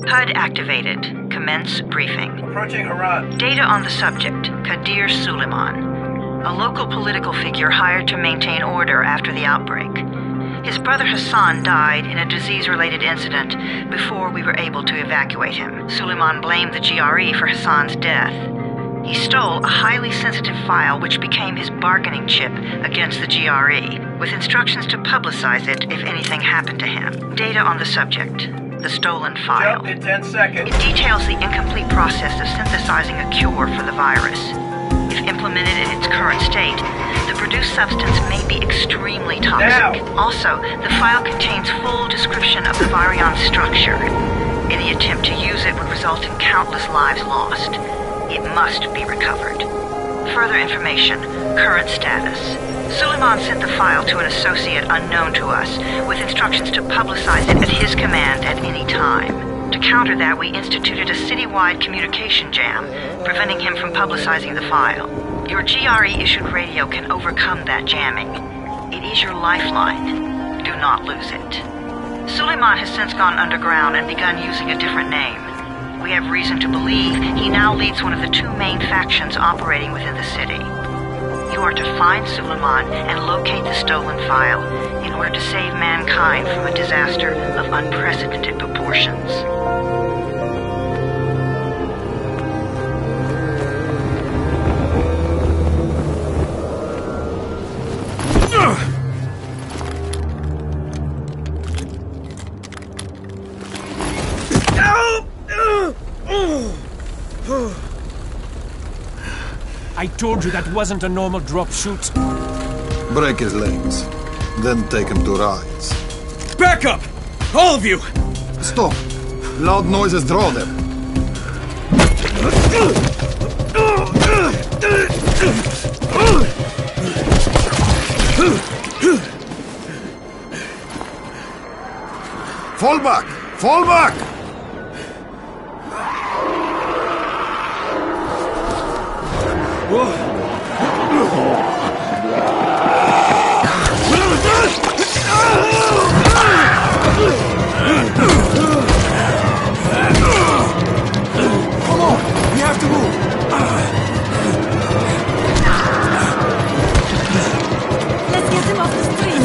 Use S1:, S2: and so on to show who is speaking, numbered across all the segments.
S1: HUD activated. Commence briefing.
S2: Approaching Harad.
S1: Data on the subject, Kadir Suleiman, a local political figure hired to maintain order after the outbreak. His brother Hassan died in a disease-related incident before we were able to evacuate him. Suleiman blamed the GRE for Hassan's death. He stole a highly sensitive file which became his bargaining chip against the GRE, with instructions to publicize it if anything happened to him. Data on the subject. The stolen file.
S2: Jump in 10 seconds.
S1: It details the incomplete process of synthesizing a cure for the virus. If implemented in its current state, the produced substance may be extremely toxic.
S2: Now.
S1: Also, the file contains full description of the virion structure. Any attempt to use it would result in countless lives lost. It must be recovered. Further information, current status. Suleiman sent the file to an associate unknown to us, with instructions to publicize it at his command at any time. To counter that, we instituted a citywide communication jam, preventing him from publicizing the file. Your GRE-issued radio can overcome that jamming. It is your lifeline. Do not lose it. Suleiman has since gone underground and begun using a different name. We have reason to believe he now leads one of the two main factions operating within the city. You are to find Suleiman and locate the stolen file in order to save mankind from a disaster of unprecedented proportions.
S3: I told you that wasn't a normal drop shoot.
S4: Break his legs, then take him to rides.
S3: Back up! All of you!
S4: Stop! Loud noises draw them. Fall back! Fall back!
S3: Come on! We have to move!
S5: Let's get him off the street!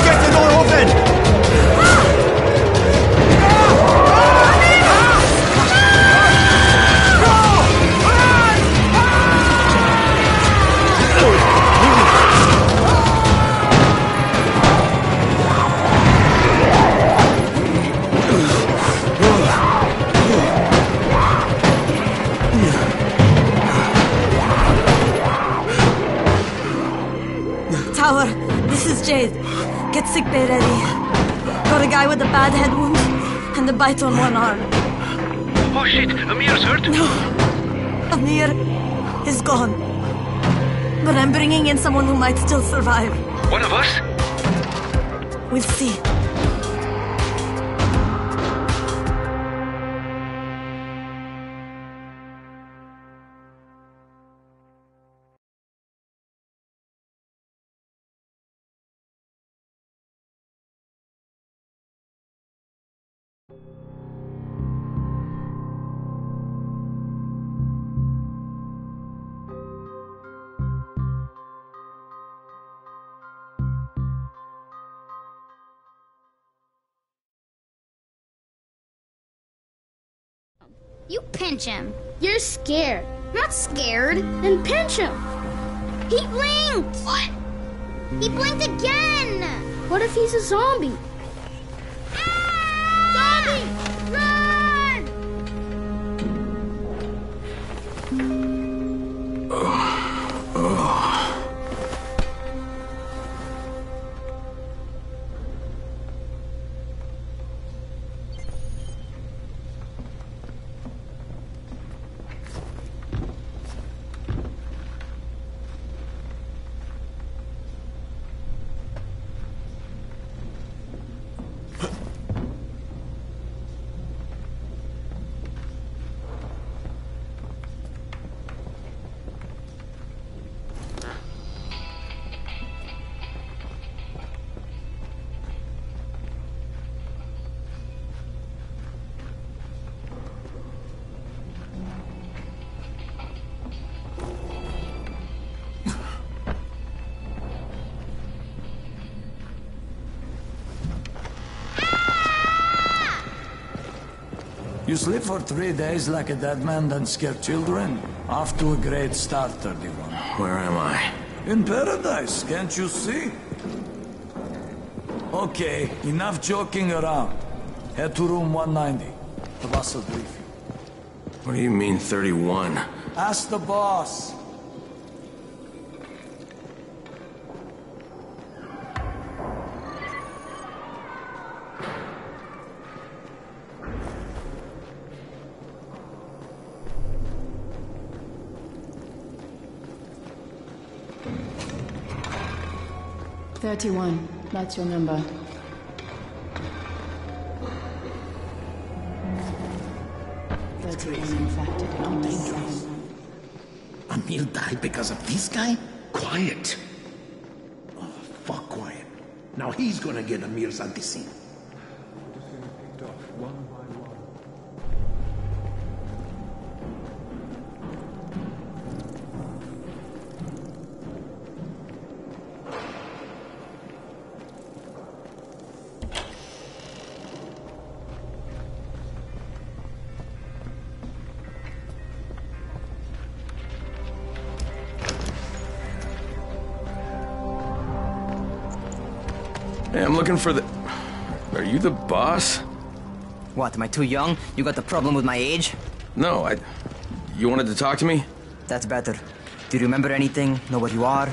S3: Get the door open!
S5: Tower, this is Jade. Get sickbay ready. Got a guy with a bad head wound and a bite on one arm.
S2: Oh shit, Amir's hurt?
S5: No, Amir is gone. But I'm bringing in someone who might still survive.
S2: One of us?
S5: We'll see.
S6: You pinch him. You're scared. I'm not scared. Then pinch him. He blinked! What? He blinked again! What if he's a zombie? Ah! Zombie! Run!
S7: You sleep for 3 days like a dead man, then scare children? Off to a great start, 31.
S2: Where am I?
S7: In paradise, can't you see? Okay, enough joking around. Head to room 190. The boss will brief you.
S2: What do you mean, 31?
S7: Ask the boss.
S8: That's your number.
S9: It's crazy. How dangerous. Emil died because of this guy? Quiet. Oh, fuck quiet. Now he's gonna get Emir's anti-scene.
S2: Hey, I'm looking for the... Are you the boss?
S10: What, am I too young? You got the problem with my age?
S2: No, You wanted to talk to me?
S10: That's better. Do you remember anything? Know what you are?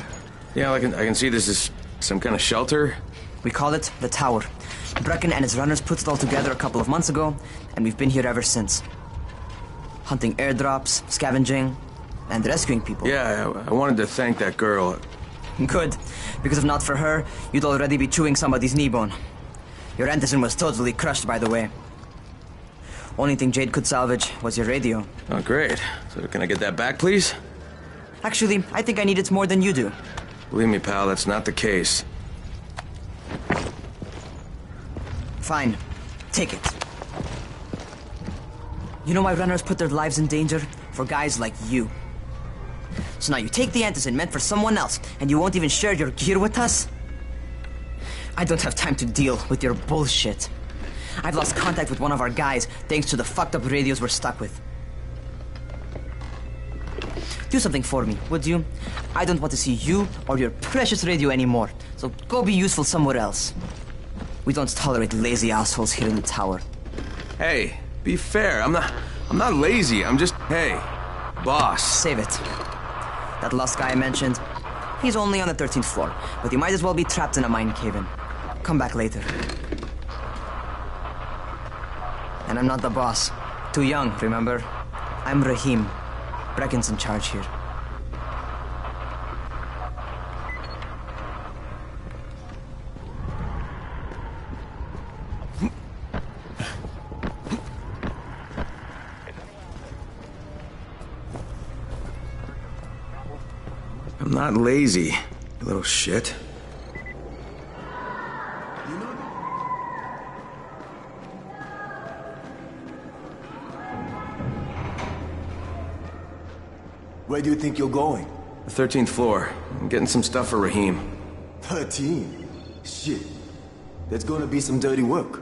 S2: Yeah, I can see this is some kind of shelter.
S10: We call it the Tower. Brecken and his runners put it all together a couple of months ago, and we've been here ever since. Hunting airdrops, scavenging, and rescuing people.
S2: Yeah, I wanted to thank that girl.
S10: Good, because if not for her, you'd already be chewing somebody's knee bone. Your Anderson was totally crushed, by the way. Only thing Jade could salvage was your radio.
S2: Oh, great. So can I get that back, please?
S10: Actually, I think I need it more than you do.
S2: Believe me, pal, that's not the case.
S10: Fine. Take it. You know why runners put their lives in danger? For guys like you. So now you take the Anderson meant for someone else, and you won't even share your gear with us? I don't have time to deal with your bullshit. I've lost contact with one of our guys thanks to the fucked up radios we're stuck with. Do something for me, would you? I don't want to see you or your precious radio anymore, so go be useful somewhere else. We don't tolerate lazy assholes here in the tower.
S2: Hey, be fair. I'm not lazy. I'm just, hey, boss.
S10: Save it. That last guy I mentioned, he's only on the 13th floor, but he might as well be trapped in a mine cave-in. Come back later. And I'm not the boss. Too young, remember? I'm Rahim. Brecken's in charge here.
S2: I'm not lazy, you little shit.
S8: Where do you think you're going?
S2: The 13th floor. I'm getting some stuff for Raheem.
S8: 13? Shit. That's gonna be some dirty work.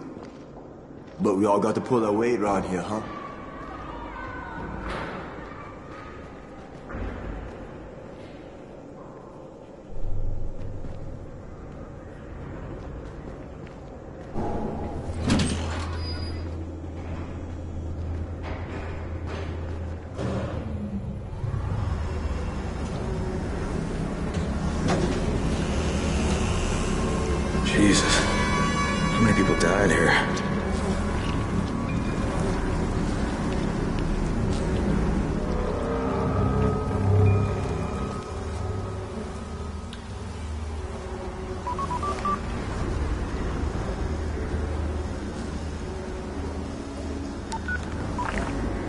S8: But we all got to pull our weight around here, huh?
S2: Jesus. How many people died here?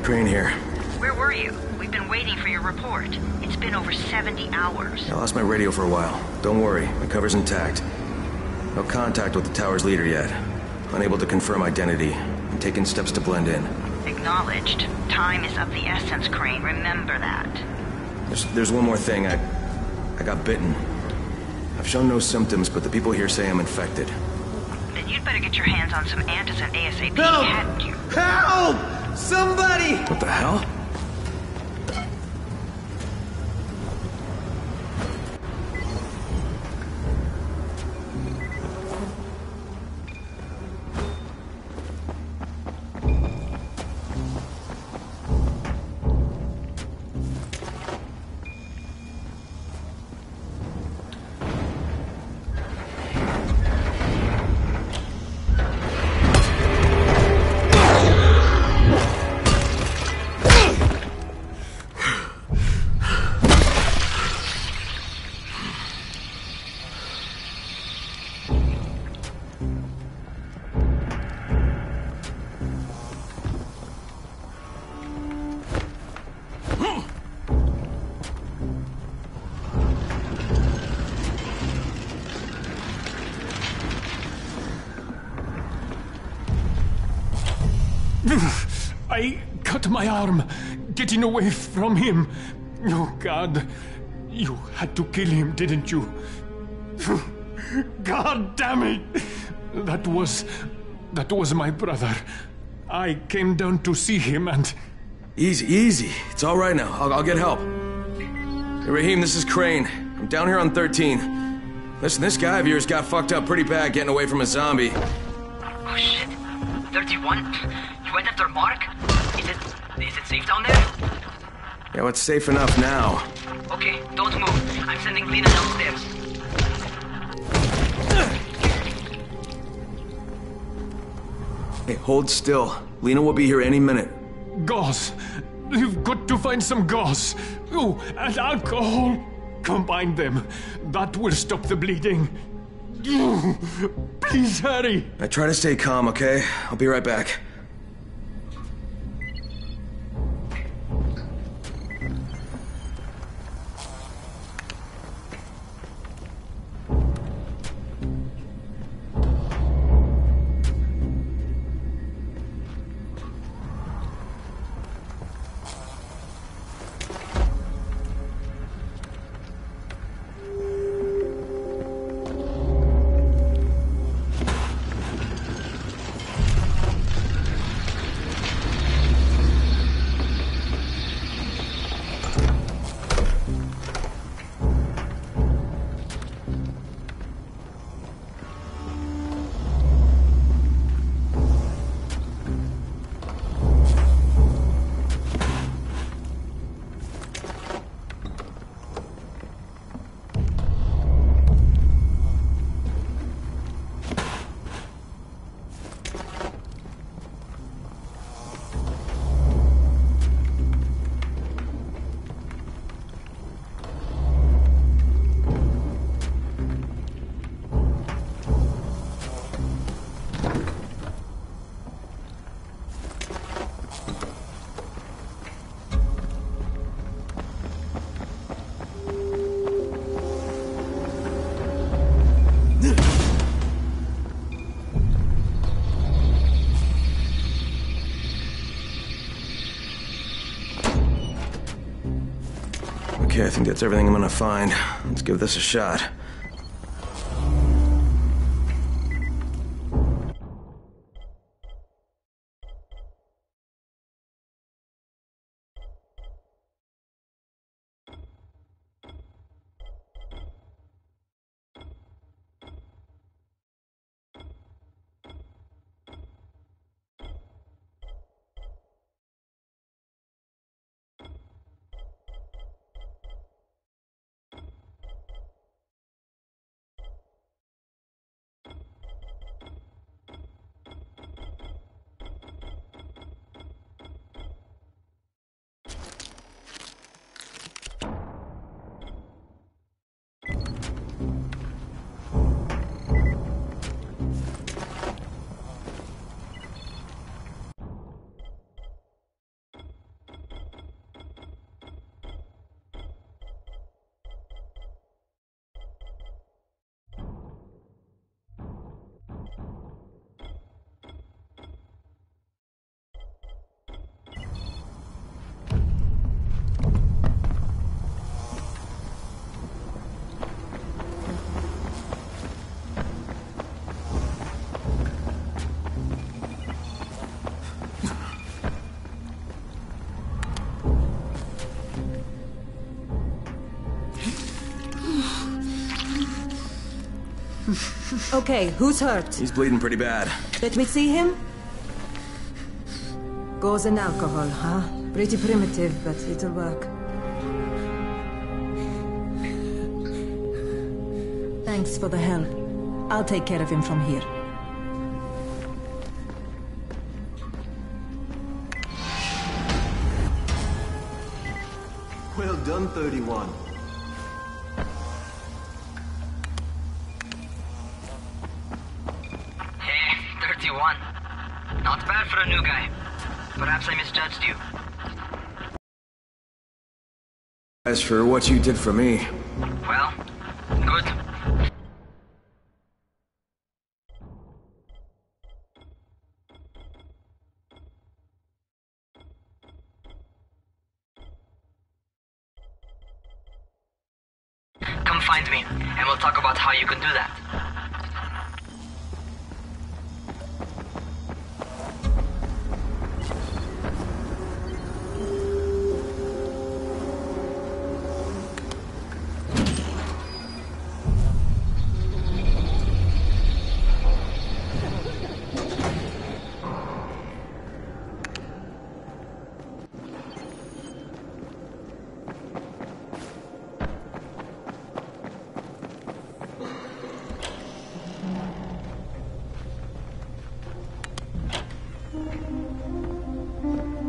S2: Crane here.
S1: Where were you? We've been waiting for your report. It's been over 70 hours.
S2: I lost my radio for a while. Don't worry, my cover's intact. No contact with the tower's leader yet. Unable to confirm identity. I'm taking steps to blend in.
S1: Acknowledged. Time is of the essence, Crane. Remember that.
S2: There's one more thing. I got bitten. I've shown no symptoms, but the people here say I'm infected.
S1: Then you'd better get your hands on some antizin ASAP,
S3: Help!
S1: hadn't you?
S3: Help! Somebody!
S2: What the hell?
S3: I cut my arm getting away from him. Oh, God. You had to kill him, didn't you? God damn it! That was my brother. I came down to see him and...
S2: Easy, easy. It's all right now. I'll get help. Hey, Raheem, this is Crane. I'm down here on 13. Listen, this guy of yours got fucked up pretty bad getting away from a zombie.
S10: Oh, shit. 31? You went after Mark? Is it safe down there?
S2: Yeah, well, it's safe enough now.
S10: Okay, don't move. I'm sending Lena downstairs.
S2: Hey, hold still. Lena will be here any minute.
S3: Gauze. You've got to find some gauze. Oh, and alcohol. Combine them. That will stop the bleeding. Please hurry.
S2: I try to stay calm, okay? I'll be right back. Okay, I think that's everything I'm gonna find. Let's give this a shot.
S5: Okay, who's hurt?
S2: He's bleeding pretty bad.
S5: Let me see him. Gauze and alcohol, huh? Pretty primitive, but it'll work. Thanks for the help. I'll take care of him from here.
S8: Well done, 31.
S10: Not bad for a new guy. Perhaps I misjudged you.
S2: As for what you did for me...
S10: Well, good. Come find me, and we'll talk about how you can do that.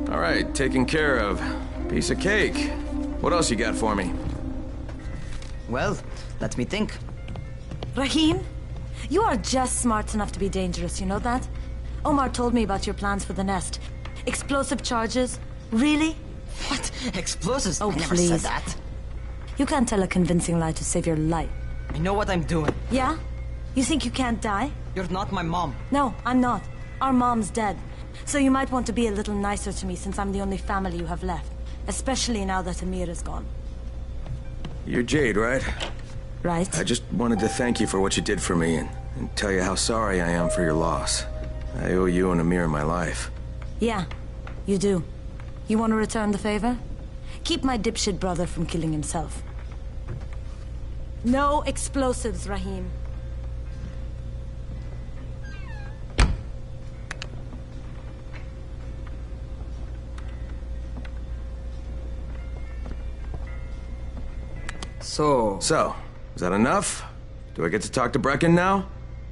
S2: Alright, taken care of. Piece of cake. What else you got for me?
S10: Well, let me think.
S5: Rahim, you are just smart enough to be dangerous, you know that? Omar told me about your plans for the nest. Explosive charges? Really?
S10: What? Explosives?
S5: Oh,
S10: I never
S5: please.
S10: said that.
S5: You can't tell a convincing lie to save your life.
S10: I know what I'm doing.
S5: Yeah? You think you can't die?
S10: You're not my mom.
S5: No, I'm not. Our mom's dead. So you might want to be a little nicer to me since I'm the only family you have left. Especially now that Amir is gone.
S2: You're Jade, right?
S5: Right.
S2: I just wanted to thank you for what you did for me and tell you how sorry I am for your loss. I owe you and Amir my life.
S5: Yeah, you do. You want to return the favor? Keep my dipshit brother from killing himself. No explosives, Rahim.
S2: So, is that enough? Do I get to talk to Brecken now?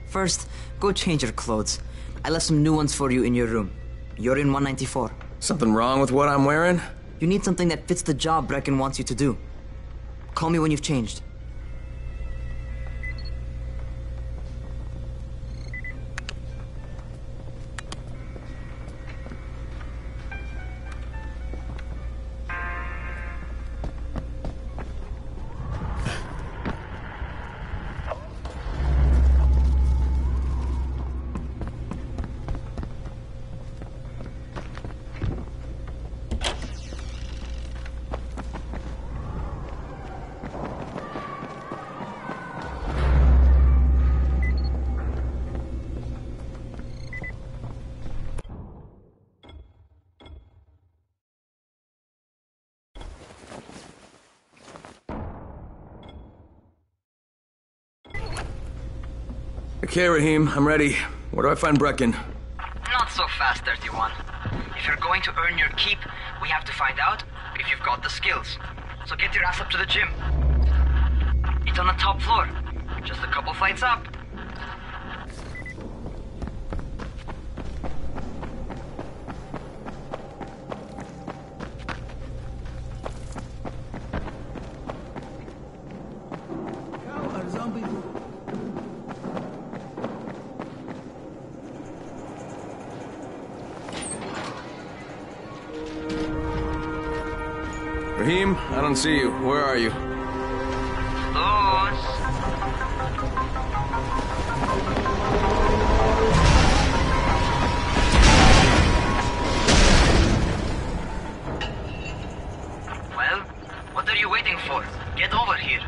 S10: First, go change your clothes. I left some new ones for you in your room. You're in 194.
S2: Something wrong with what I'm wearing?
S10: You need something that fits the job Brecken wants you to do. Call me when you've changed.
S2: Okay, Raheem, I'm ready. Where do I find Brecken?
S10: Not so fast, 31. If you're going to earn your keep, we have to find out if you've got the skills. So get your ass up to the gym. It's on the top floor. Just a couple flights up.
S2: Raheem, I don't see you. Where are you?
S10: Those. Well, what are you waiting for? Get over here.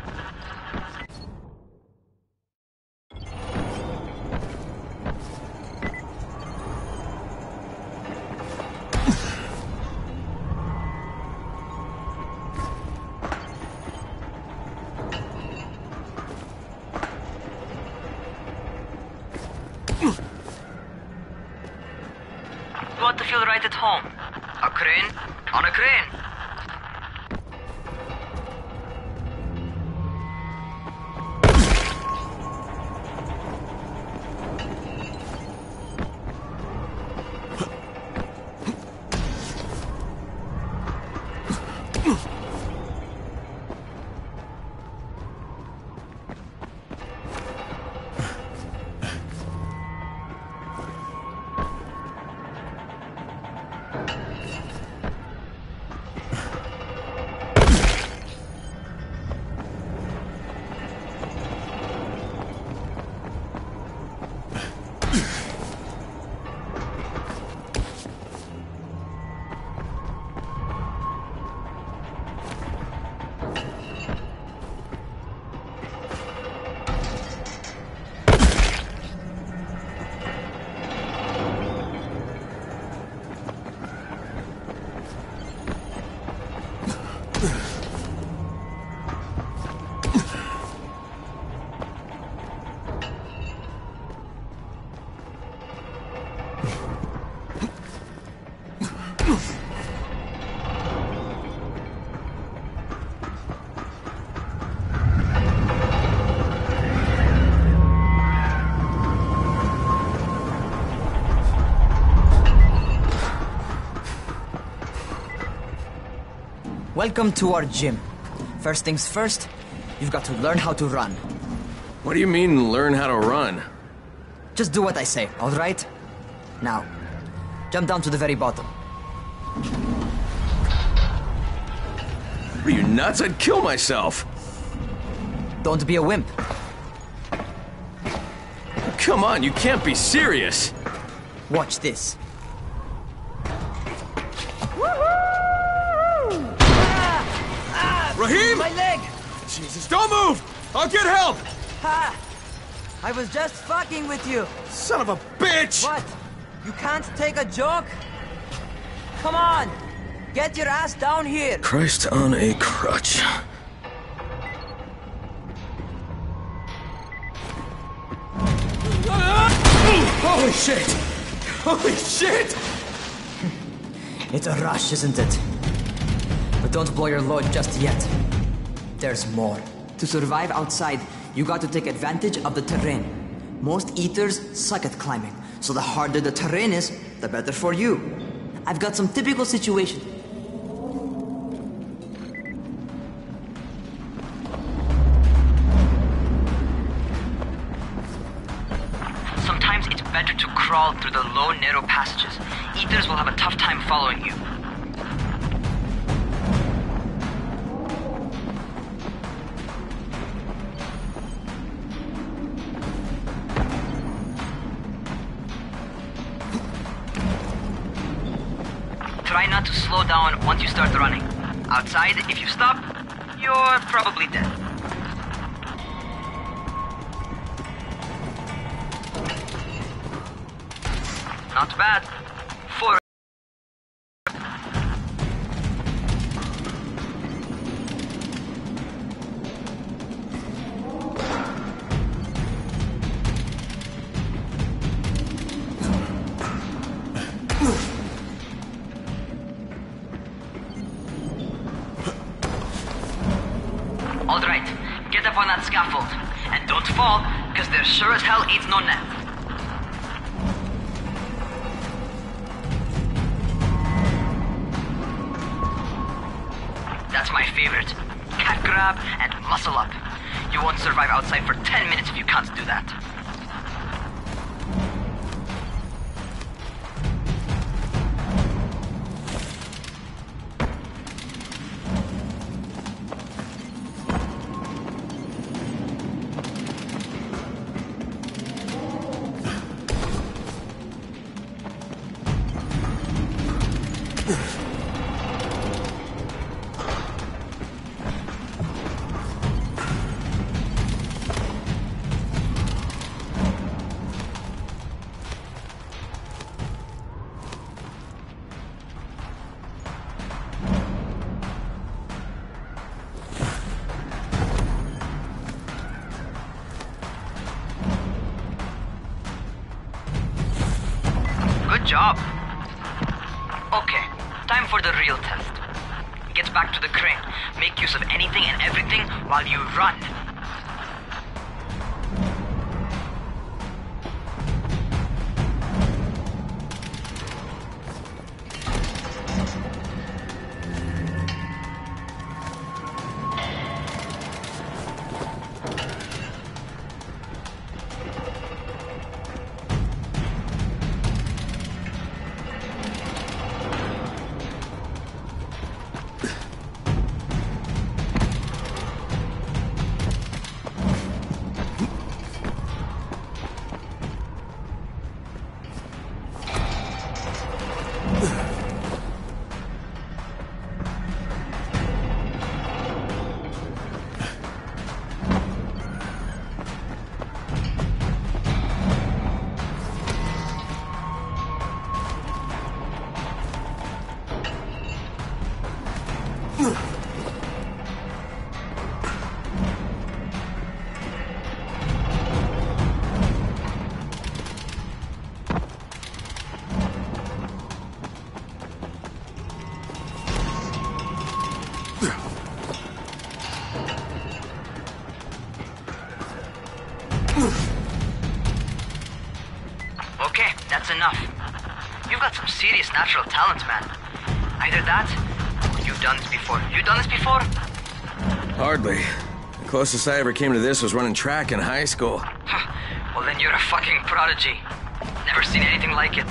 S10: You want to feel right at home. A crane on a crane. Welcome to our gym. First things first, you've got to learn how to run.
S2: What do you mean, learn how to run?
S10: Just do what I say, all right? Now, jump down to the very bottom.
S2: Are you nuts? I'd kill myself.
S10: Don't be a wimp.
S2: Come on, you can't be serious.
S10: Watch this.
S2: Raheem!
S10: My leg!
S2: Jesus, don't move! I'll get help!
S10: Ha! I was just fucking with you.
S2: Son of a bitch!
S10: What? You can't take a joke? Come on! Get your ass down here!
S2: Christ on a crutch. Holy shit! Holy shit!
S10: It's a rush, isn't it? But don't blow your load just yet. There's more. To survive outside, you got to take advantage of the terrain. Most eaters suck at climbing, so the harder the terrain is, the better for you. I've got some typical situations. Sometimes it's better to crawl through the low, narrow passages. Eaters will have a tough time following you. Try not to slow down once you start running. Outside, if you stop, you're probably dead. Not bad. 4. Alright, get up on that scaffold. And don't fall, because there sure as hell ain't no net. That's my favorite. Cat grab and muscle up. You won't survive outside for 10 minutes if you can't do that. Good job. Okay, time for the real test. Get back to the crane. Make use of anything and everything while you run. Okay, that's enough. You've got some serious natural talent, man. Either that, or you've done this before. You done this before?
S2: Hardly. The closest I ever came to this was running track in high school.
S10: Well, then you're a fucking prodigy. Never seen anything like it.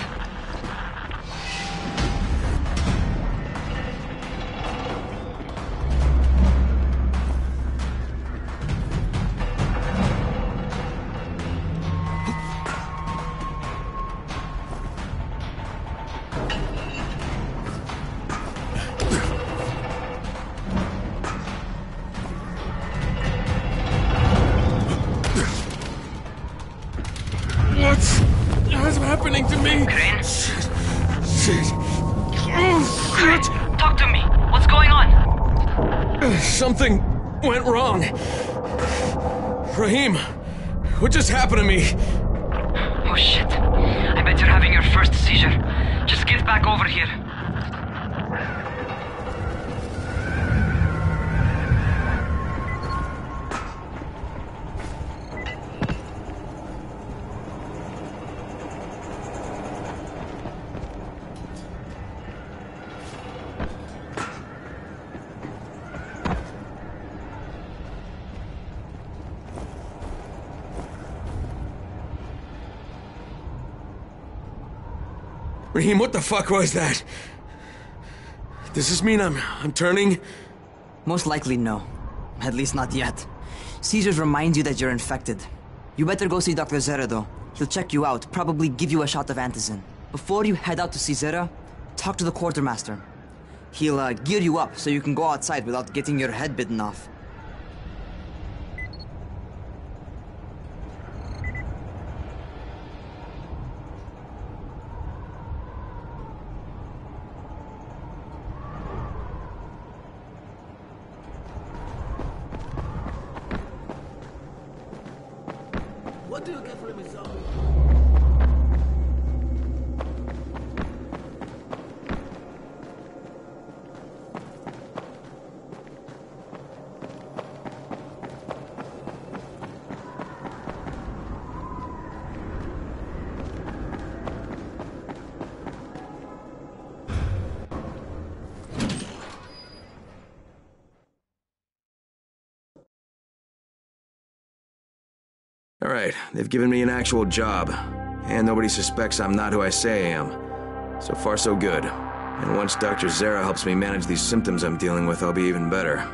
S2: What's happening to me?
S10: Crane?
S2: Shit. Oh,
S10: Crane,
S2: shit.
S10: talk to me. What's going on?
S2: Something went wrong. Rahim, what just happened to me?
S10: Oh shit. I bet you're having your first seizure. Just get back over here.
S2: Rahim, what the fuck was that? Does this mean I'm turning?
S10: Most likely no. At least not yet. Seizures remind you that you're infected. You better go see Dr. Zera though. He'll check you out, probably give you a shot of antizin. Before you head out to see Zera, talk to the quartermaster. He'll gear you up so you can go outside without getting your head bitten off.
S9: What do you get from his own?
S2: Alright, they've given me an actual job, and nobody suspects I'm not who I say I am. So far so good. And once Dr. Zera helps me manage these symptoms I'm dealing with, I'll be even better.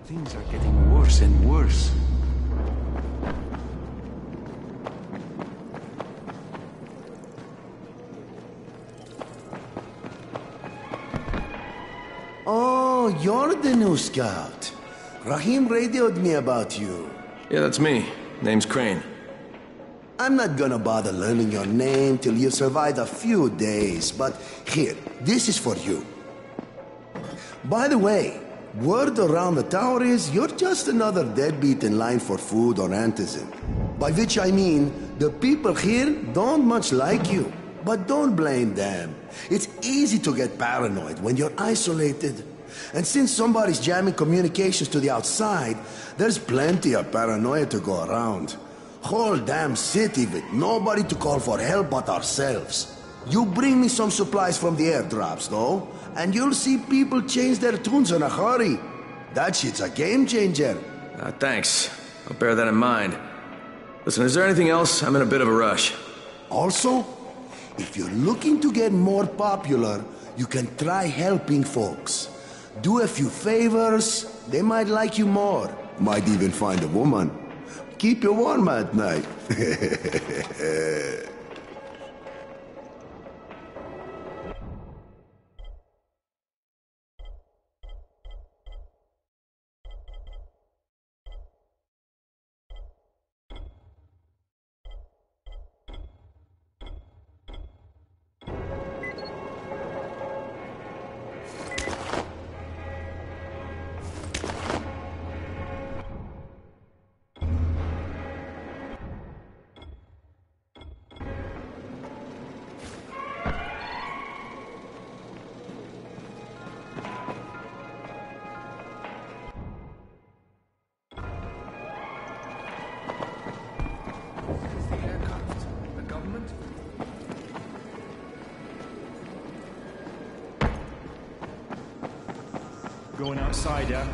S7: Things are getting worse and worse.
S9: Oh, you're the new scout. Rahim radioed me about you.
S2: Yeah, that's me. Name's Crane.
S9: I'm not gonna bother learning your name till you've survived a few days, but here, this is for you. By the way, word around the tower is you're just another deadbeat in line for food or antizin. By which I mean, the people here don't much like you. But don't blame them. It's easy to get paranoid when you're isolated. And since somebody's jamming communications to the outside, there's plenty of paranoia to go around. Whole damn city with nobody to call for help but ourselves. You bring me some supplies from the airdrops, though, and you'll see people change their tunes in a hurry. That shit's a game changer.
S2: Thanks. I'll bear that in mind. Listen, is there anything else? I'm in a bit of a rush.
S9: Also, if you're looking to get more popular, you can try helping folks. Do a few favors, they might like you more. Might even find a woman. Keep you warm at night.
S11: Going outside, yeah?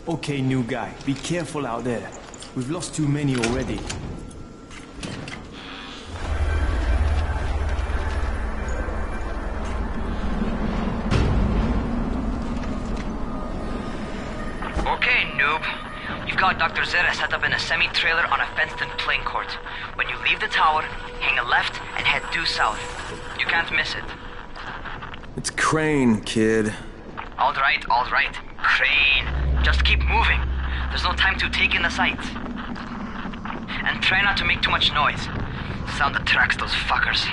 S11: Okay, new guy. Be careful out there. We've lost too many already.
S10: Okay, noob. You've got Dr. Zera set up in a semi-trailer on a fenced-in playing court. When you leave the tower, hang a left and head due south. You can't miss it.
S2: It's Crane, kid.
S10: All right. Crane. Just keep moving. There's no time to take in the sights. And try not to make too much noise. Sound attracts those fuckers.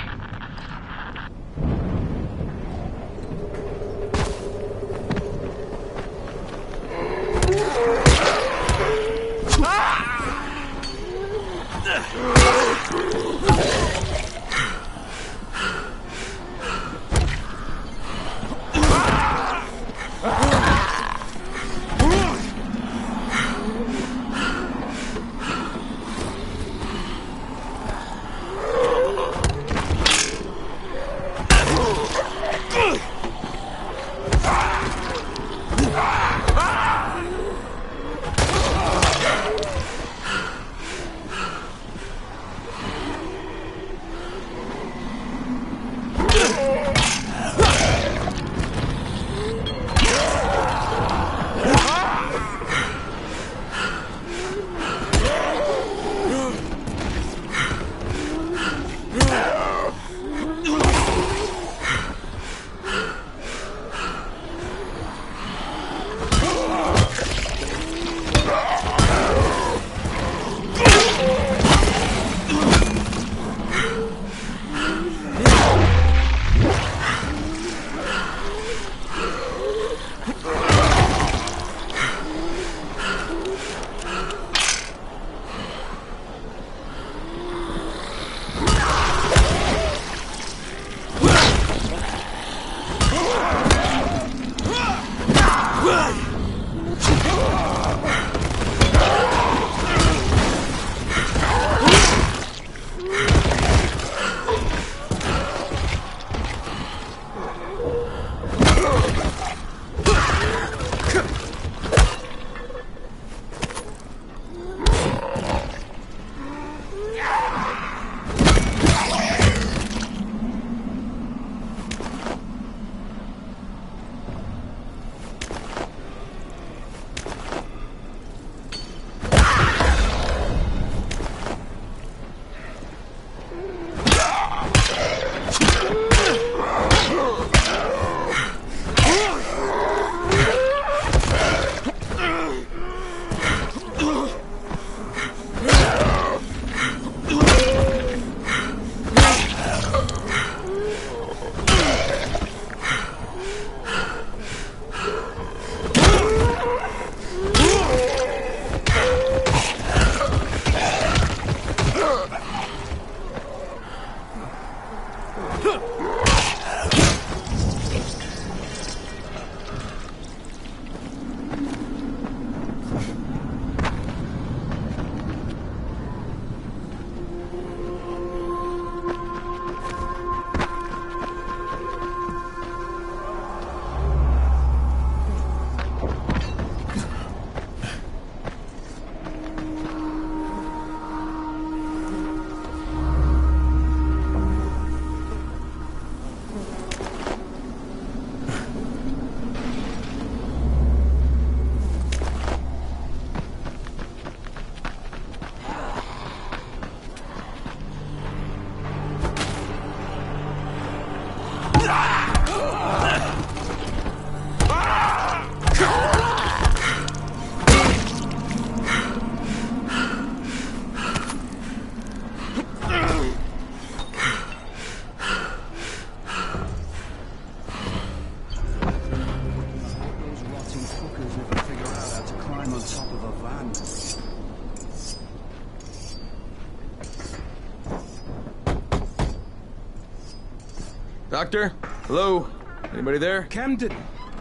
S2: Doctor? Hello? Anybody there?
S12: Camden,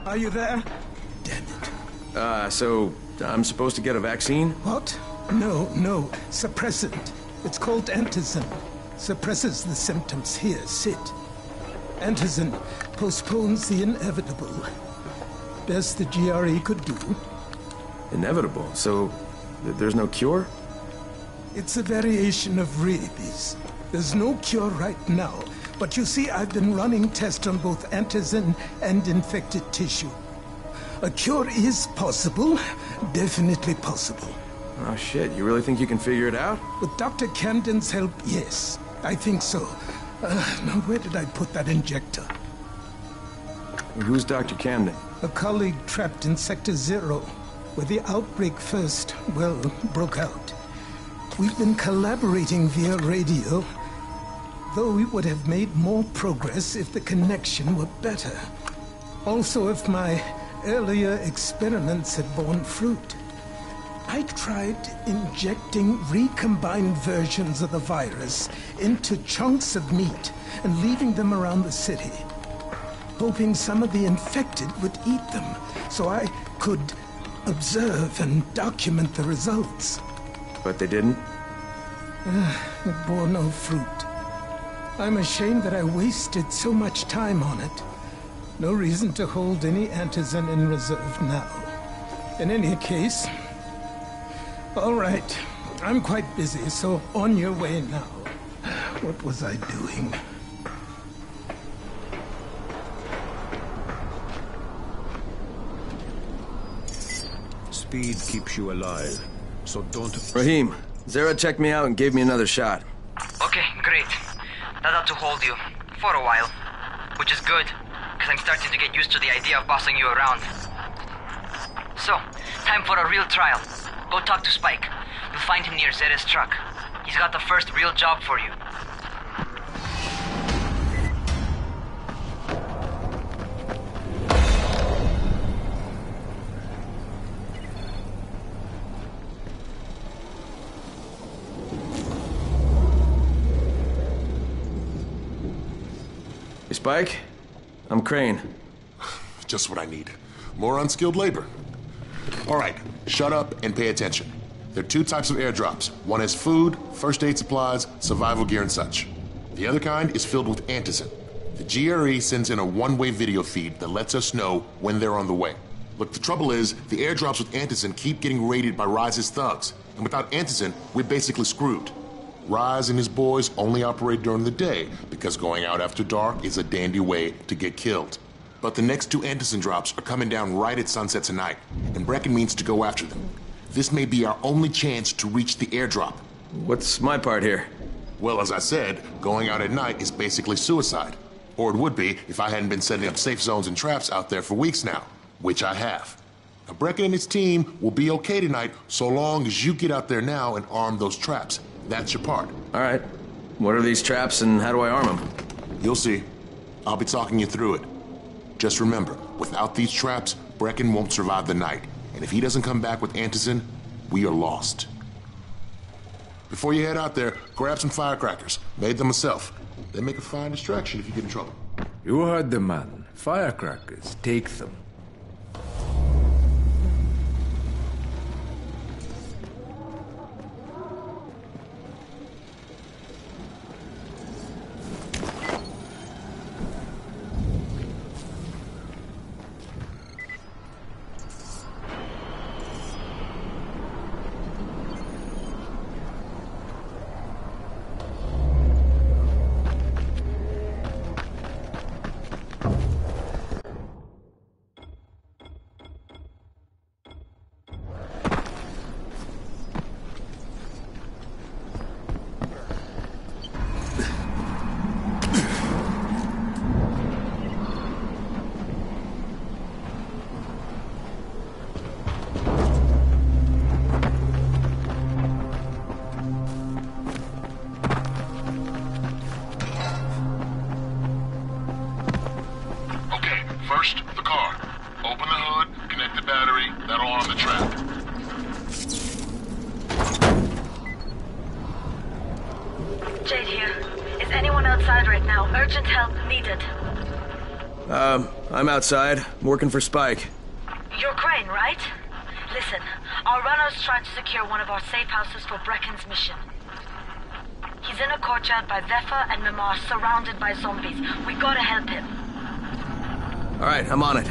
S12: are you there? Damn it.
S2: So I'm supposed to get a vaccine?
S12: What? No. Suppressant. It's called antizin. Suppresses the symptoms. Here, sit. Antizin postpones the inevitable. Best the GRE could do.
S2: Inevitable? So there's no cure?
S12: It's a variation of rabies. There's no cure right now. But you see, I've been running tests on both antizin and infected tissue. A cure is possible. Definitely possible.
S2: Oh shit, you really think you can figure it out?
S12: With Dr. Camden's help, yes. I think so. Now where did I put that injector?
S2: Who's Dr. Camden?
S12: A colleague trapped in Sector 0, where the outbreak first, broke out. We've been collaborating via radio, though we would have made more progress if the connection were better. Also, if my earlier experiments had borne fruit. I tried injecting recombined versions of the virus into chunks of meat and leaving them around the city, hoping some of the infected would eat them so I could observe and document the results.
S2: But they didn't?
S12: It bore no fruit. I'm ashamed that I wasted so much time on it. No reason to hold any antizin in reserve now. In any case, all right, I'm quite busy, so on your way now. What was I doing?
S13: Speed keeps you alive, so don't...
S2: Rahim, Zara checked me out and gave me another shot.
S10: Okay, great. That ought to hold you. For a while. Which is good, because I'm starting to get used to the idea of bossing you around. So, time for a real trial. Go talk to Spike. You'll find him near Zera's truck. He's got the first real job for you.
S2: Hey, Spike? I'm Crane.
S14: Just what I need. more unskilled labor. All right, shut up and pay attention. There are two types of airdrops. One is food, first aid supplies, survival gear, and such. The other kind is filled with antizin. The GRE sends in a one-way video feed that lets us know when they're on the way. Look, the trouble is, the airdrops with antizin keep getting raided by Rise's thugs, and without antizin, we're basically screwed. Rise and his boys only operate during the day, because going out after dark is a dandy way to get killed. But the next two antizin drops are coming down right at sunset tonight, and Brecken means to go after them. This may be our only chance to reach the airdrop.
S2: What's my part here?
S14: Well, as I said, going out at night is basically suicide. Or it would be if I hadn't been setting up safe zones and traps out there for weeks now, which I have. Now, Brecken and his team will be okay tonight so long as you get out there now and arm those traps. That's your part.
S2: All right. What are these traps and how do I arm them?
S14: You'll see. I'll be talking you through it. Just remember, without these traps, Brecken won't survive the night. And if he doesn't come back with antizin, we are lost. Before you head out there, grab some firecrackers. Made them myself. They make a fine distraction if you get in trouble.
S13: You heard the man. Firecrackers. Take them.
S14: First, the car. Open the hood, connect the battery, that'll arm the trap.
S5: Jade here. Is anyone outside right now? Urgent help needed.
S2: I'm outside, working for Spike.
S5: You're Crane, right? Listen, our runner's trying to secure one of our safe houses for Brecken's mission. He's in a courtyard by Vefa and Mimar, surrounded by zombies. We gotta help him.
S2: All right, I'm on it.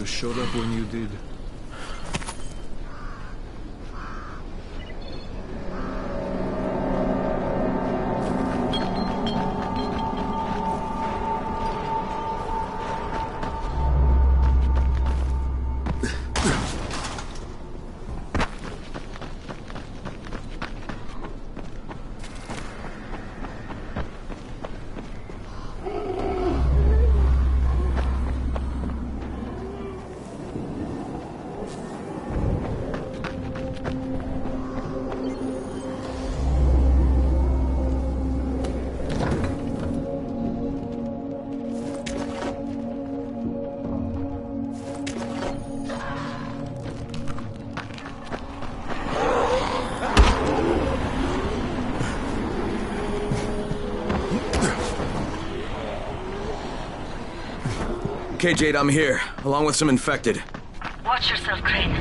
S13: Showed up when you did.
S2: Okay, Jade, I'm here, along with some infected.
S5: Watch yourself, Crane.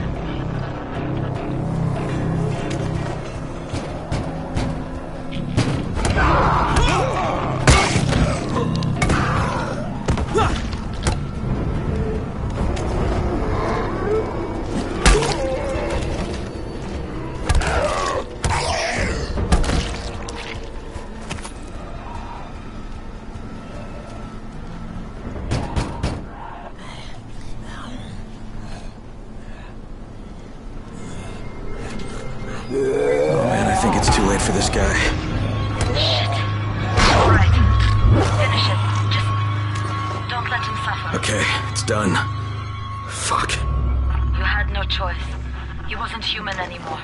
S2: Oh man, I think it's too late for this guy.
S5: Shit. All right. Finish it. Just don't let him suffer.
S2: Okay, it's done. Fuck.
S5: You had no choice. He wasn't human anymore.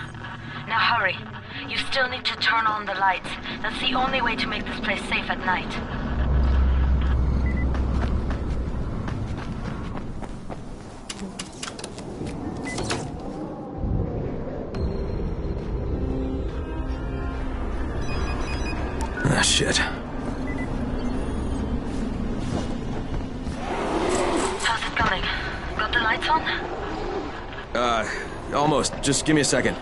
S5: Now hurry. You still need to turn on the lights. That's the only way to make this place safe at night.
S2: Ah, shit.
S5: How's it going? Got the lights on?
S2: Almost. Just give me a second.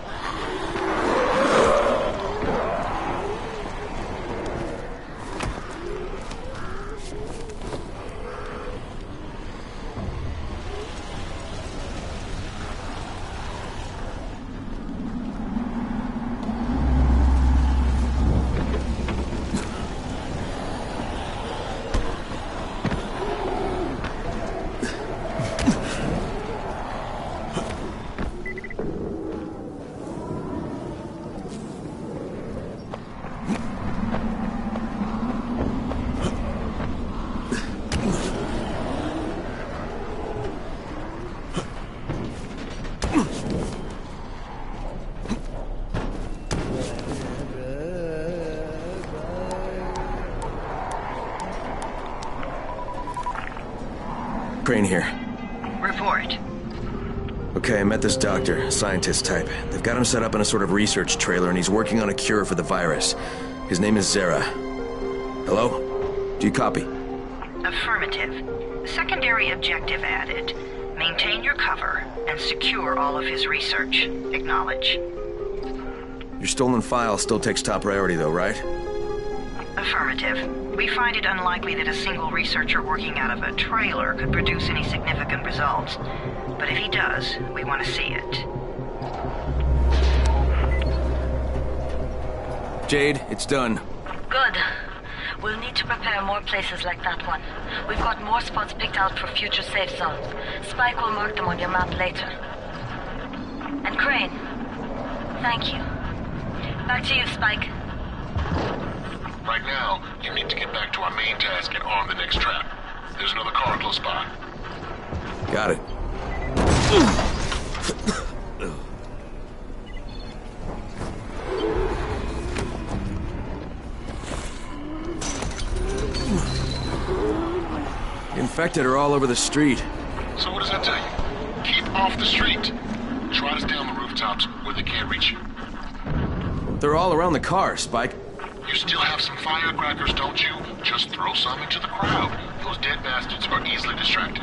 S2: Crane here.
S1: Report.
S2: Okay, I met this doctor, scientist type. They've got him set up in a sort of research trailer, and he's working on a cure for the virus. His name is Zera. Hello? Do you copy?
S1: Affirmative. Secondary objective added. Maintain your cover and secure all of his research. Acknowledge.
S2: Your stolen file still takes top priority, though, right?
S1: Affirmative. We find it unlikely that a single researcher working out of a trailer could produce any significant results. But if he does, we want to see it.
S2: Jade, it's done.
S5: Good. We'll need to prepare more places like that one. We've got more spots picked out for future safe zones. Spike will mark them on your map later. And Crane, thank you. Back to you, Spike.
S14: Right now, you need to get back to our main task and arm the next trap. There's another car close by.
S2: Got it. Infected are all over the street.
S14: So what does that tell you? Keep off the street. Try to stay on the rooftops where they can't reach you.
S2: They're all around the car, Spike.
S14: You still have some firecrackers, don't you? Just throw some into the crowd. Those dead bastards are easily distracted.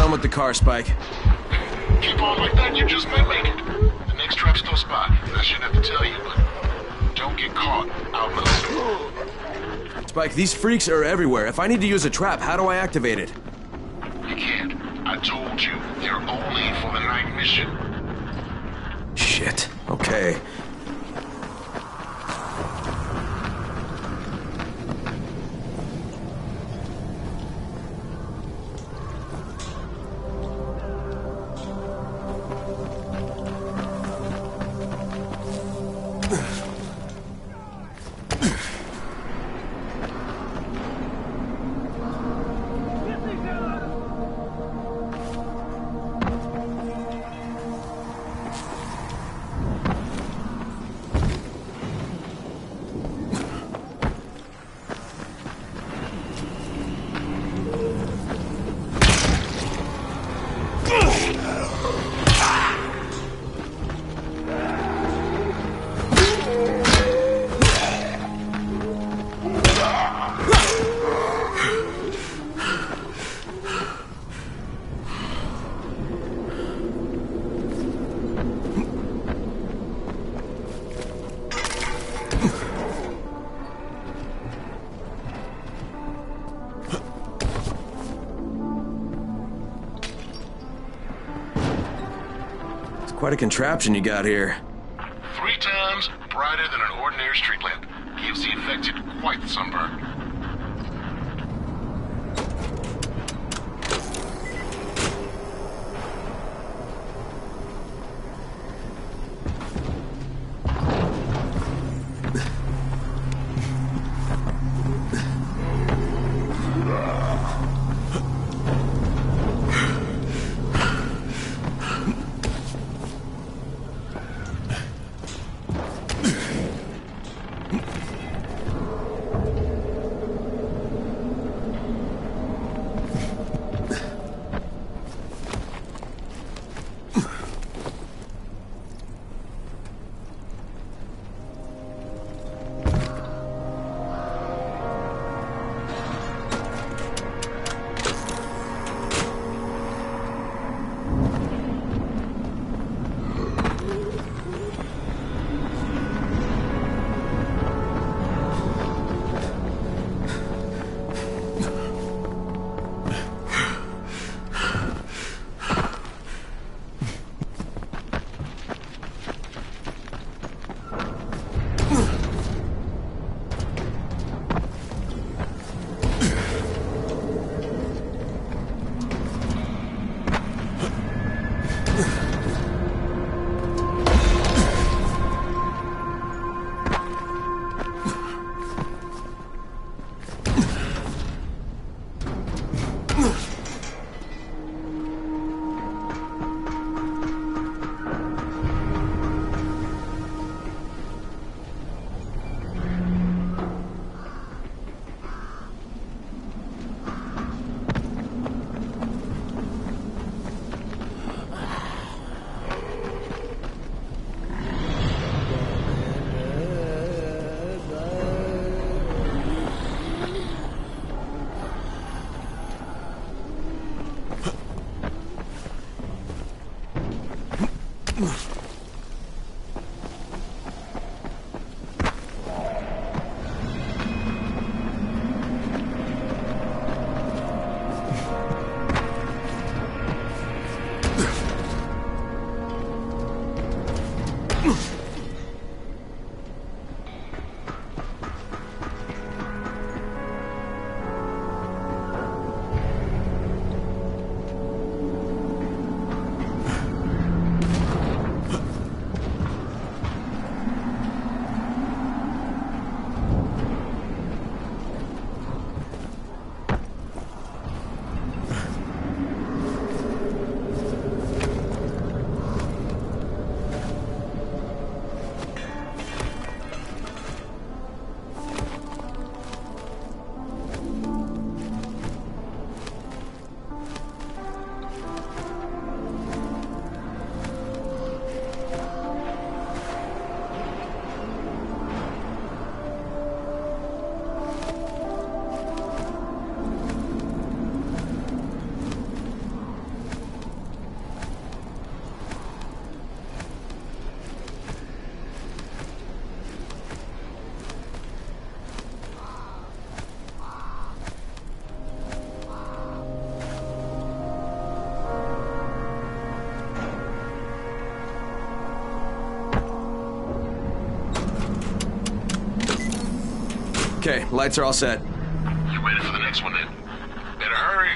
S2: With the car, Spike.
S14: Keep on like that, you just might make it. The next trap's still spot. I shouldn't have to tell you, but don't get caught out in the street.
S2: Spike, these freaks are everywhere. If I need to use a trap, how do I activate it?
S14: You can't. I told you, they're only for the night mission.
S2: Shit. Okay. Quite a contraption you got here.
S14: 3 times brighter than an ordinary street lamp. Gives the infected quite the sunburn.
S2: Okay, lights are all set.
S14: You ready for the next one then? Better hurry.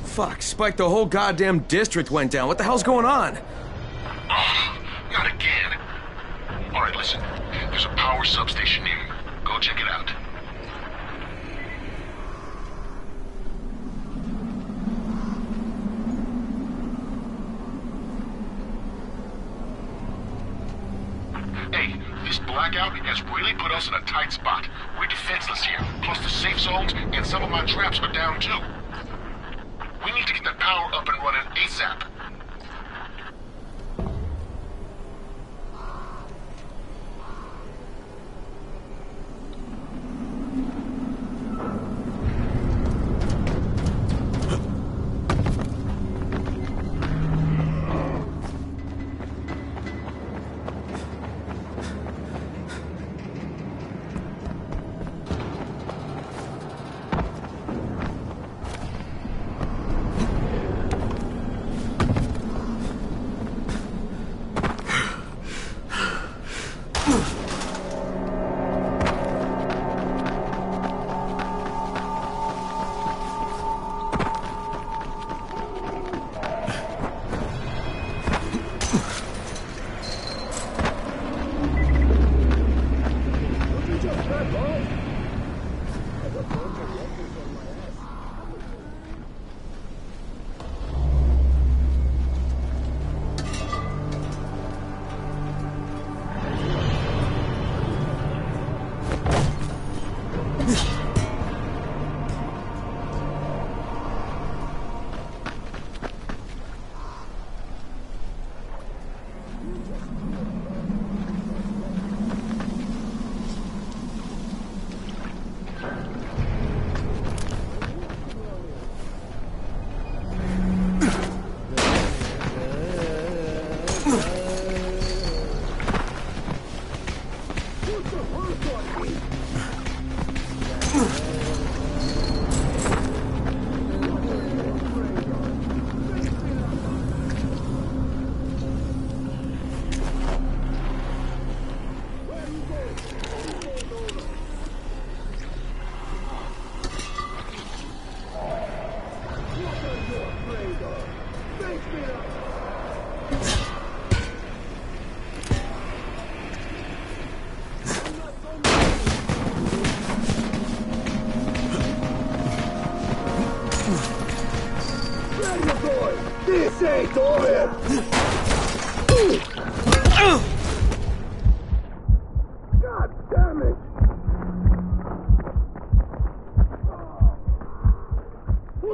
S2: Fuck, Spike, the whole goddamn district went down. What the hell's going on?
S14: Oh, not again. All right, listen. There's a power substation near you. Go check it out. Hey, this blackout has really put us in a tight spot. We're defenseless here. Plus the safe zones and some of my traps are down too. We need to get that power up and running ASAP.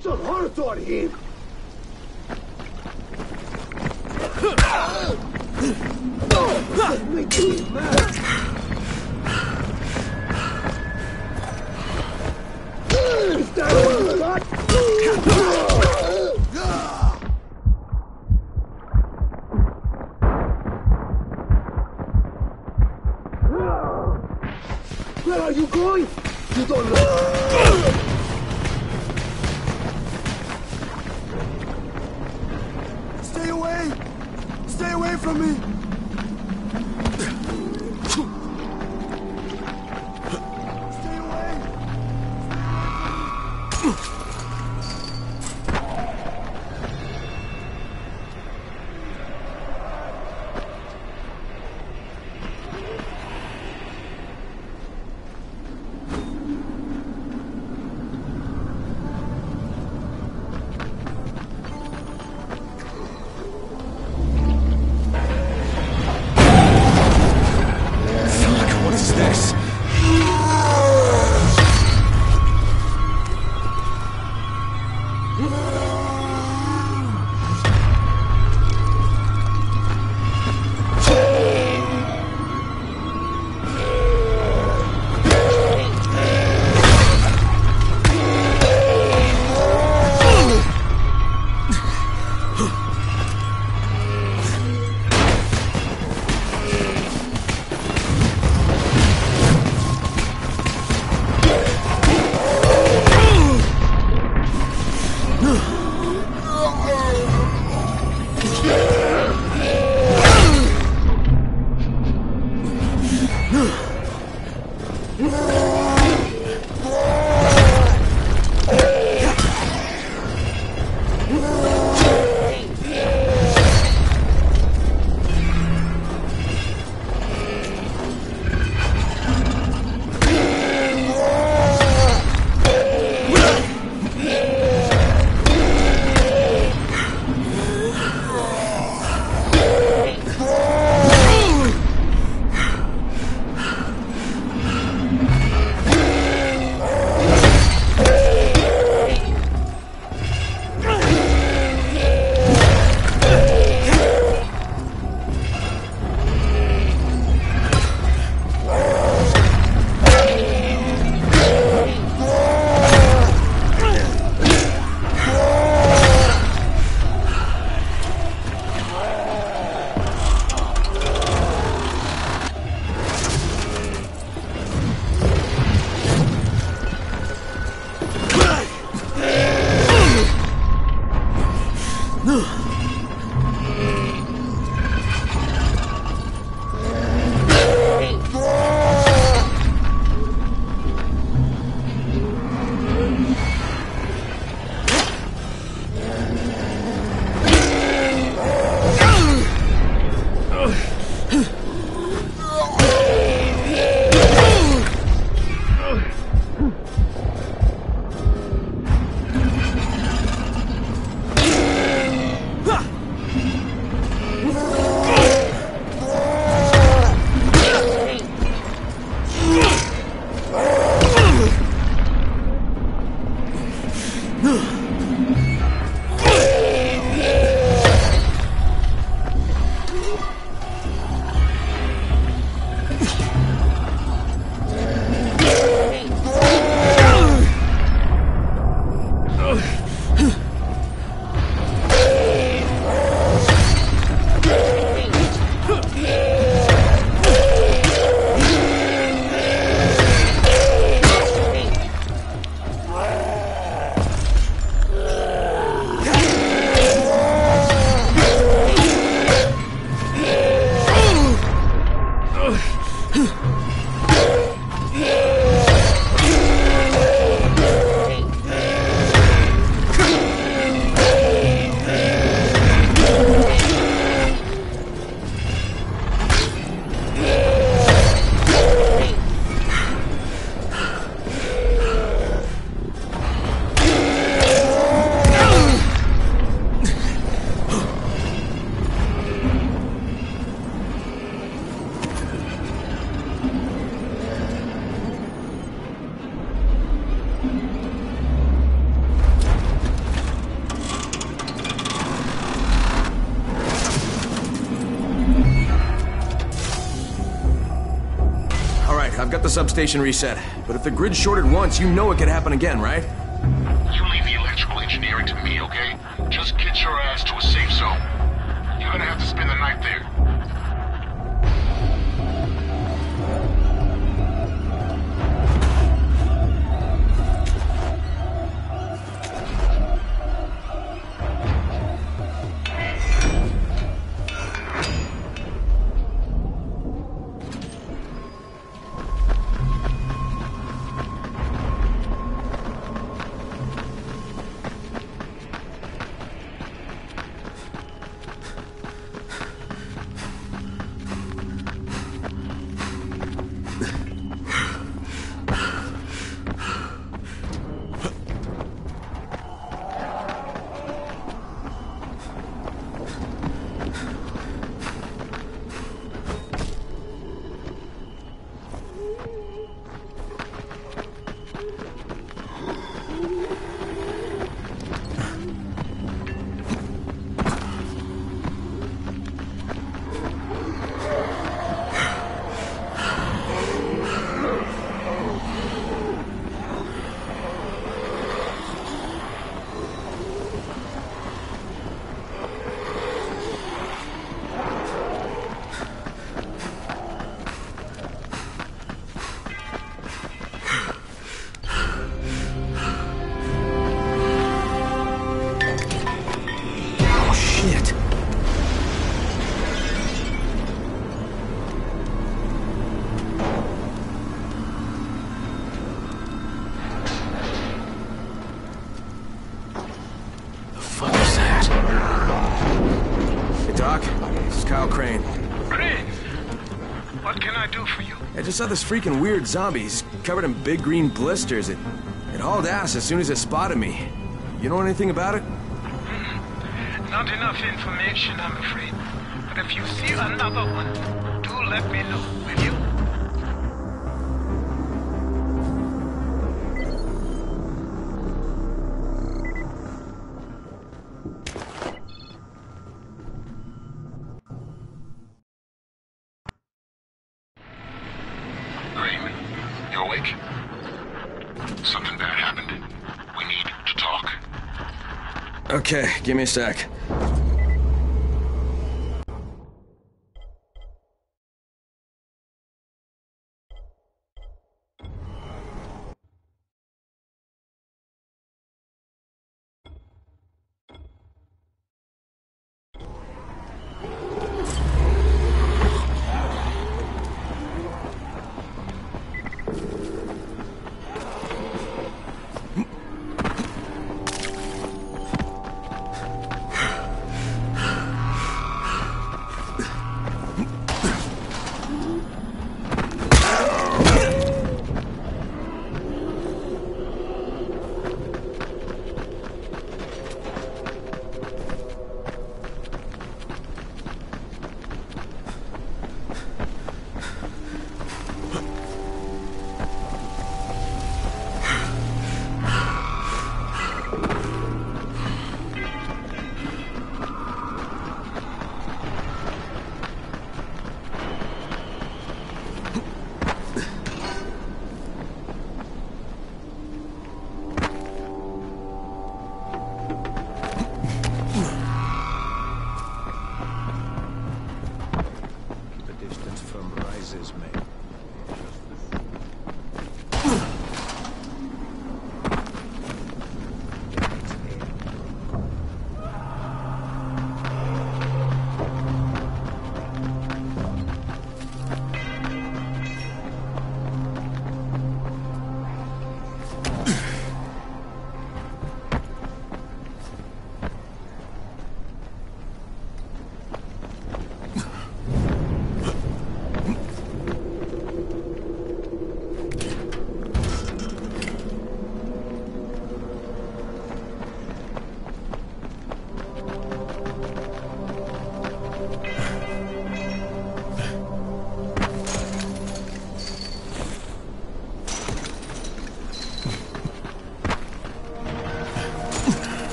S15: Put some heart on him! Make me mad! Is that what you got? Where are you going? You don't know. Stay away! Stay away from me! Stay away!
S2: I've got the substation reset. But if the grid shorted once, you know it could happen again, right?
S14: You leave the electrical engineering to me, okay? Just get your ass to a safe zone. You're gonna have to spend the night there.
S2: I saw this freaking weird zombie. He's covered in big green blisters. It hauled ass as soon as it spotted me. You know anything about it?
S16: Not enough information, I'm afraid. But if you see another one, do let me know, will you?
S2: Okay, give me a sec.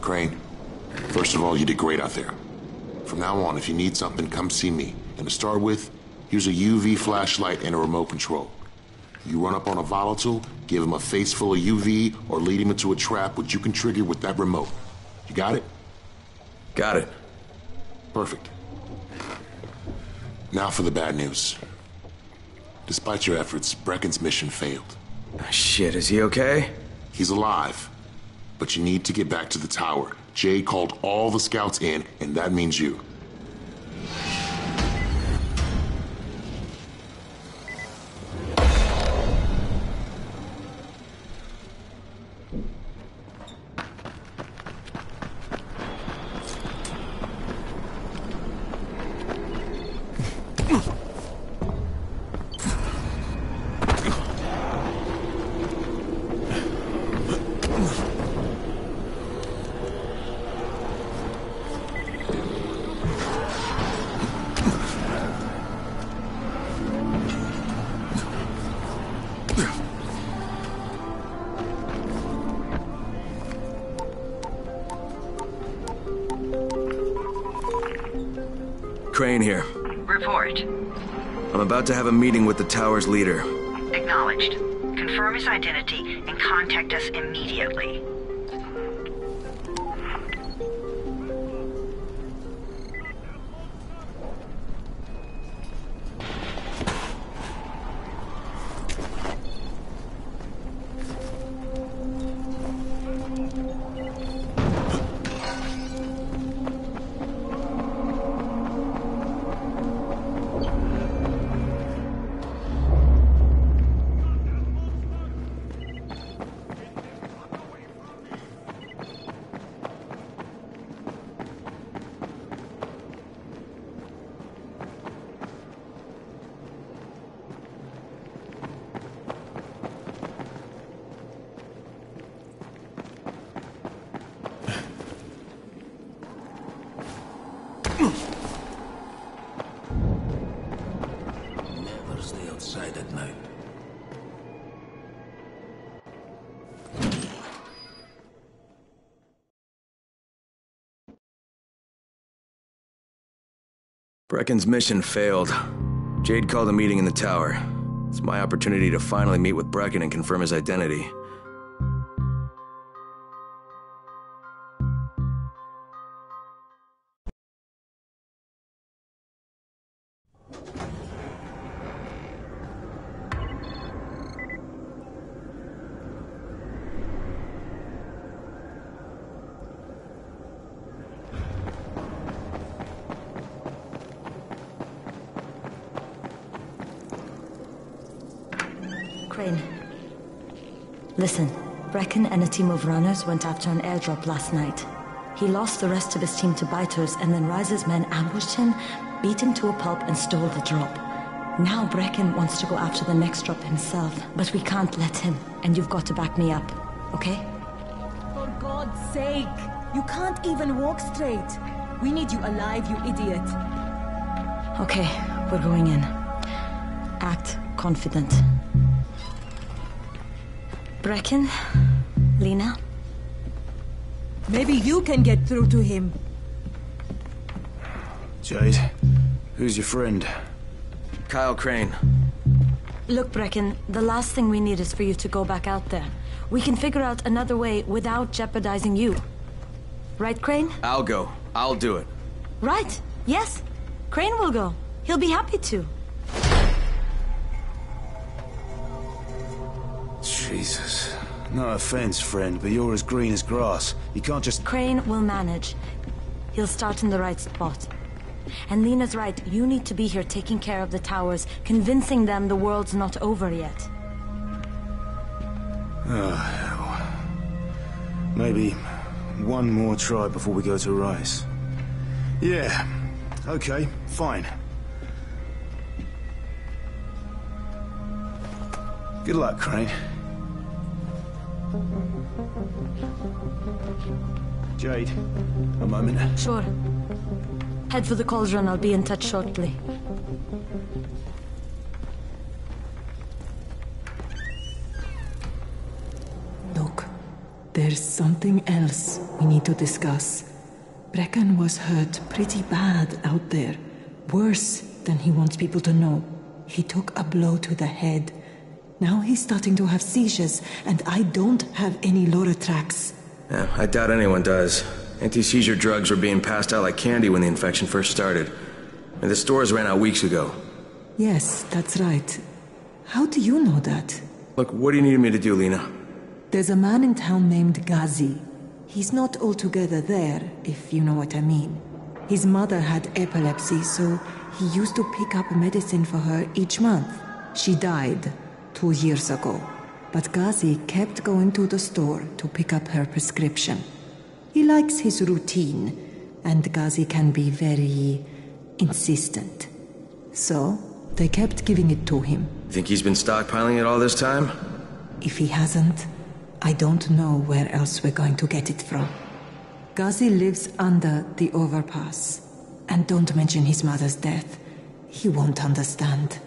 S14: Crane, first of all, you did great out there. From now on, if you need something, come see me. And to start with, here's a UV flashlight and a remote control. You run up on a volatile, give him a face full of UV, or lead him into a trap which you can trigger with that remote. You got it?
S2: Got it.
S14: Perfect. Now for the bad news. Despite your efforts, Brecken's mission failed.
S2: Shit, is he okay?
S14: He's alive. But you need to get back to the tower. Jade called all the scouts in, and that means you.
S2: Crane here.
S1: Report.
S2: I'm about to have a meeting with the tower's leader.
S1: Acknowledged. Confirm his identity and contact us immediately.
S7: Never stay outside at night.
S2: Brecken's mission failed. Jade called a meeting in the tower. It's my opportunity to finally meet with Brecken and confirm his identity.
S5: Crane. Listen, Brecken and a team of runners went after an airdrop last night. He lost the rest of his team to biters, and then Rise's men ambushed him, beat him to a pulp, and stole the drop. Now Brecken wants to go after the next drop himself, but we can't let him, and you've got to back me up, okay?
S17: For God's sake! You can't even walk straight! We need you alive, you idiot!
S5: Okay, we're going in. Act confident. Brecken? Lena?
S17: Maybe you can get through to him.
S11: Jade, who's your friend?
S2: Kyle Crane.
S5: Look, Brecken, the last thing we need is for you to go back out there. We can figure out another way without jeopardizing you. Right, Crane?
S2: I'll go. I'll do it.
S5: Right. Yes. Crane will go. He'll be happy to.
S11: Jesus. No offense, friend, but you're as green as grass. You can't just...
S5: Crane will manage. He'll start in the right spot. And Lena's right, you need to be here taking care of the towers, convincing them the world's not over yet.
S11: Oh, hell. Maybe one more try before we go to Rice. Yeah, okay, fine. Good luck, Crane. Jade, a moment.
S5: Sure. Head for the cauldron. I'll be in touch shortly.
S17: Look, there's something else we need to discuss.
S18: Brecken was hurt pretty bad out there. Worse than he wants people to know. He took a blow to the head. Now he's starting to have seizures, and I don't have any Loratrax.
S2: Yeah, I doubt anyone does. Anti-seizure drugs were being passed out like candy when the infection first started. And the stores ran out weeks ago.
S18: Yes, that's right. How do you know that?
S2: Look, what do you need me to do, Lena?
S18: There's a man in town named Ghazi. He's not altogether there, if you know what I mean. His mother had epilepsy, so he used to pick up medicine for her each month. She died 2 years ago, but Ghazi kept going to the store to pick up her prescription. He likes his routine, and Ghazi can be very insistent. So, they kept giving it to him.
S2: Think he's been stockpiling it all this time?
S18: If he hasn't, I don't know where else we're going to get it from. Ghazi lives under the overpass. And don't mention his mother's death. He won't understand.